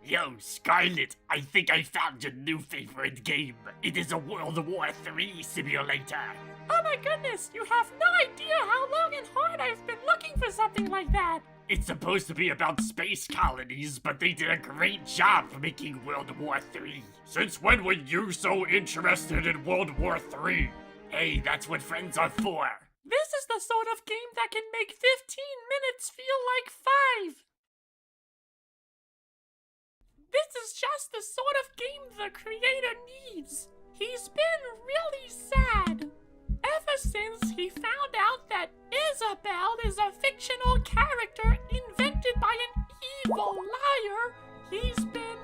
Yo, Scarlet, I think I found your new favorite game. It is a World War III simulator. Oh my goodness, you have no idea how long and hard I've been looking for something like that. It's supposed to be about space colonies, but they did a great job making World War III. Since when were you so interested in World War III? Hey, that's what friends are for. This is the sort of game that can make 15 minutes feel like 5. This is just the sort of game the creator needs. He's been really sad. Ever since he found out that Isabelle is a fictional character invented by an evil liar, he's been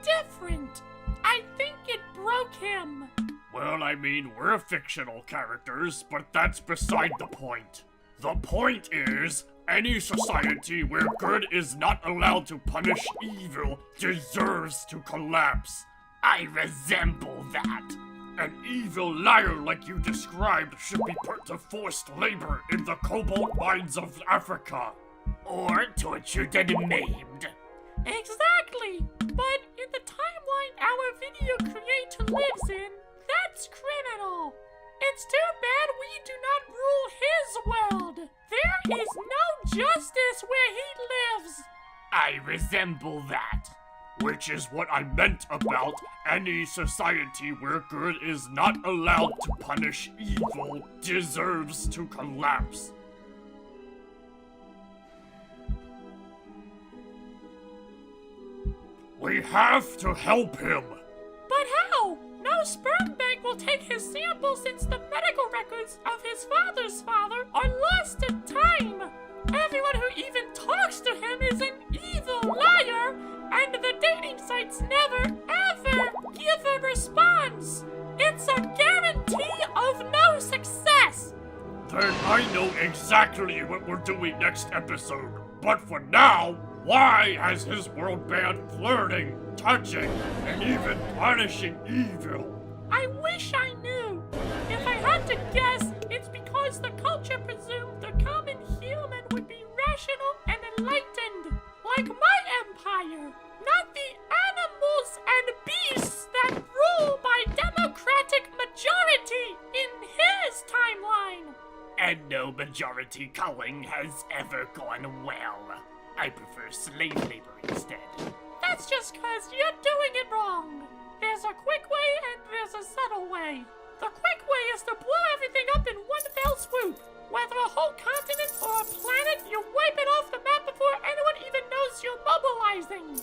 different. I think it broke him. Well, I mean, we're fictional characters, but that's beside the point. The point is, any society where good is not allowed to punish evil deserves to collapse. I resemble that. An evil liar like you described should be put to forced labor in the cobalt mines of Africa. Or tortured and maimed. Exactly! But in the timeline our video creator lives in, that's criminal. It's too bad we do not rule his world. There is no justice where he lives. I resemble that. Which is what I meant about any society where good is not allowed to punish evil deserves to collapse. We have to help him. But how? No sperm bank will take his sample since the medical records of his father's father are lost to time. Everyone who even talks to him is an evil liar, and the dating sites never, ever give a response. It's a guarantee of no success. Then I know exactly what we're doing next episode. But for now, why has his world banned flirting, touching, and even punishing evil? I wish I knew. If I had to guess, it's because the culture presumed the common human would be rational and enlightened, like my empire, not the animals and beasts that rule by democratic majority in his timeline. And no majority culling has ever gone well. I prefer slave labor instead. That's just because you're doing it wrong. There's a quick way and there's a subtle way. The quick way is to blow everything up in one fell swoop. Whether a whole continent or a planet, you wipe it off the map before anyone even knows you're mobilizing.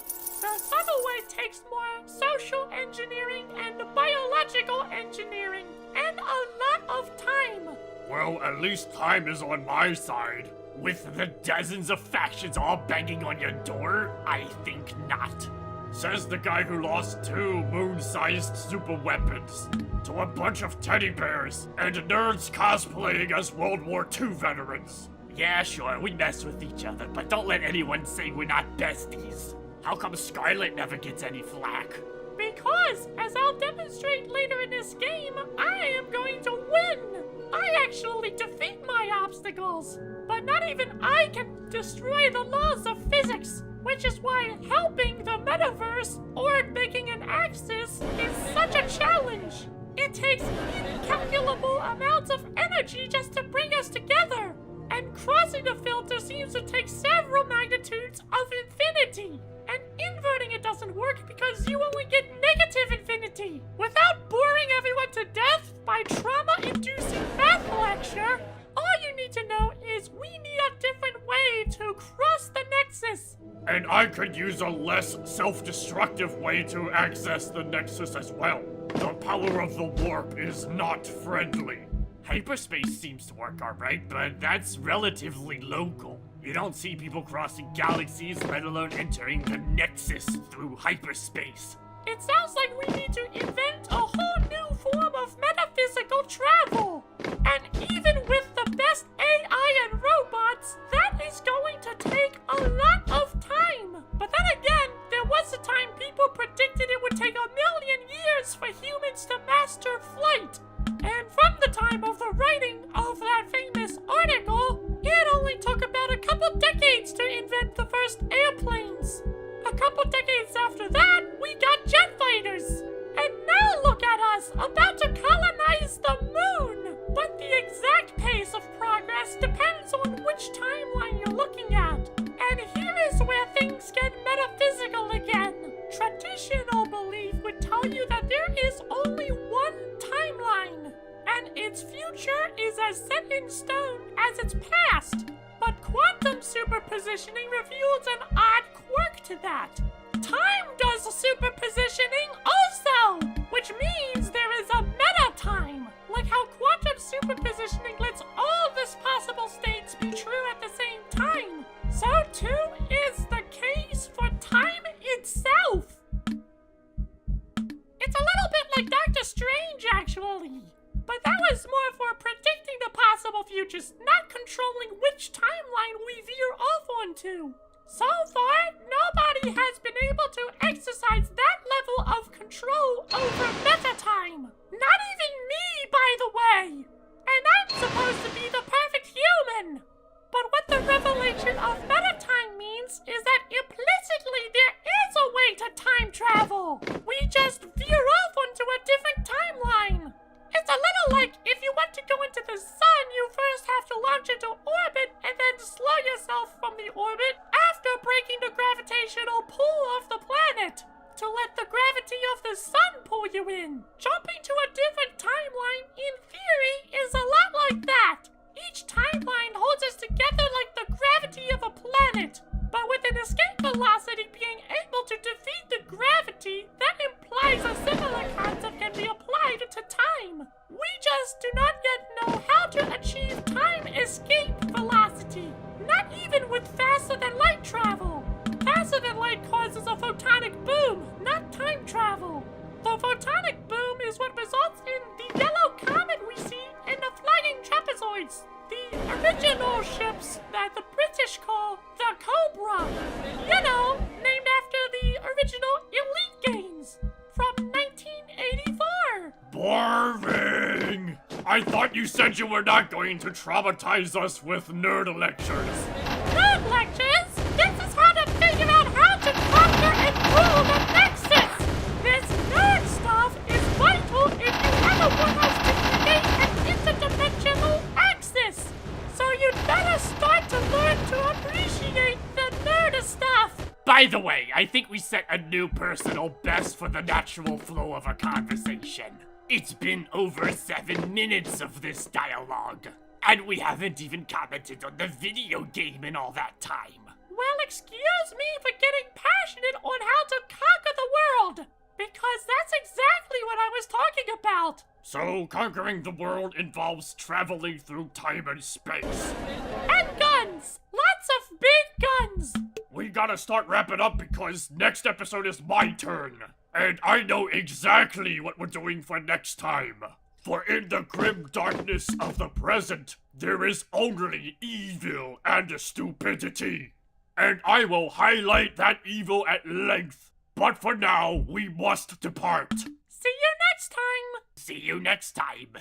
The subtle way takes more social engineering and biological engineering, and a lot of time. Well, at least time is on my side. With the dozens of factions all banging on your door, I think not. Says the guy who lost 2 moon-sized super weapons to a bunch of teddy bears and nerds cosplaying as World War II veterans. Yeah, sure, we mess with each other, but don't let anyone say we're not besties. How come Scarlet never gets any flack? Because, as I'll demonstrate later in this game, I am going to win! I actually defeat my obstacles, but not even I can destroy the laws of physics, which is why helping the metaverse or making an axis is such a challenge. It takes incalculable amounts of energy just to bring us together, and crossing the filter seems to take several magnitudes of infinity. And inverting it doesn't work because you only get negative infinity. Without boring everyone to death by trauma-inducing math lecture, all you need to know is we need a different way to cross the Nexus. And I could use a less self-destructive way to access the Nexus as well. The power of the warp is not friendly. Hyperspace seems to work alright, but that's relatively local. You don't see people crossing galaxies, let alone entering the Nexus through hyperspace. It sounds like we need to invent a whole new form of metaphysical travel. And even with the best AI and robots, that is going to take a lot of time. But then again, there was a time people predicted it would take 1,000,000 years for humans to master flight. And from the time of the writing of that famous article, it only took about a couple decades to invent the first airplanes. A couple decades after on which timeline you're looking at. And here is where things get metaphysical again. Traditional belief would tell you that there is only one timeline, and its future is as set in stone as its past. But quantum superpositioning reveals an odd quirk to that. Time does superpositioning also, which means there is a meta-time, like how quantum superpositioning lets all the possible states be true at the same time. So too is the case for time itself. It's a little bit like Doctor Strange, actually. But that was more for predicting the possible futures, not controlling which timeline we veer off onto. So far, nobody has been able to exercise that level of control over meta-time. Not even me, by the way. And I'm supposed to be the perfect human. But what the revelation of meta-time means is that implicitly there is a way to time travel. We just veer off onto a different timeline. It's a little like if you want to go into the sun, you first have to launch into orbit and then slow yourself from the orbit after breaking the gravitational pull of the planet to let the gravity of the sun pull you in. Jumping to a different timeline, in theory, is a lot like that. Each timeline holds us together like the gravity of a planet. But with an escape velocity being able to defeat the gravity, that implies a similar concept can be applied to time. We just do not yet know how to achieve time escape velocity. Not even with faster than light travel. Faster than light causes a photonic boom, not time travel. The photonic boom is what results in the yellow comet we see in the flying trapezoids. The original ships that the British call the Cobra. You know, named after the original Elite Games from 1984. Boring! I thought you said you were not going to traumatize us with nerd lectures. Nerd lectures? This is how to figure out how to conquer and rule the Nexus! This nerd stuff is vital if you ever want us to create an interdimensional axis! So you'd better start to learn to appreciate the nerd stuff! By the way, I think we set a new personal best for the natural flow of a conversation. It's been over 7 minutes of this dialogue, and we haven't even commented on the video game in all that time. Well, excuse me for getting passionate on how to conquer the world, because that's exactly what I was talking about. So, conquering the world involves traveling through time and space. And guns! Lots of big guns! We gotta start wrapping up because next episode is my turn. And I know exactly what we're doing for next time. For in the grim darkness of the present, there is only evil and stupidity. And I will highlight that evil at length. But for now, we must depart. See you next time! See you next time.